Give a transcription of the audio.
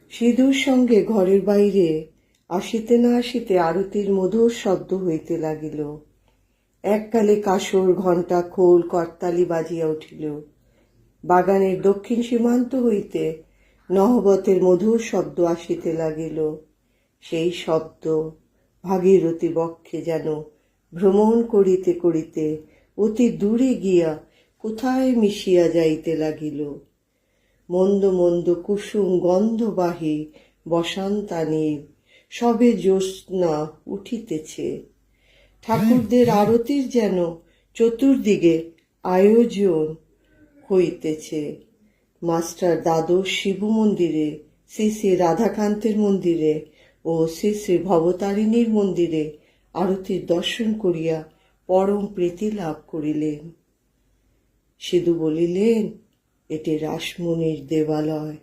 সিঁদুর সঙ্গে ঘরের বাইরে আসিতে না আসিতে আরতির মধুর শব্দ হইতে লাগিল। এককালে কাসর, ঘণ্টা, খোল, করতালি বাজিয়া উঠিল। বাগানের দক্ষিণ সীমান্ত হইতে নহবতের মধুর শব্দ আসিতে লাগিল। সেই শব্দ ভাগীরথী বক্ষে যেন ভ্রমণ করিতে করিতে অতি দূরে গিয়া কোথায় মিশিয়া যাইতে লাগিল। মন্দ মন্দ কুসুম গন্ধবাহী বসন্তানীর সবে জ্যোৎস্না উঠিতেছে। ঠাকুরদের আরতির যেন চতুর্দিকে আয়োজন হইতেছে। মাস্টার দ্বাদশ শিব মন্দিরে, শ্রী শ্রী রাধাকান্তের মন্দিরে ও শ্রী শ্রী ভবতারিণীর মন্দিরে আরতির দর্শন করিয়া পরম প্রীতি লাভ করিলেন। সিধু বলিলেন, এটি রাসমণির দেবালয়।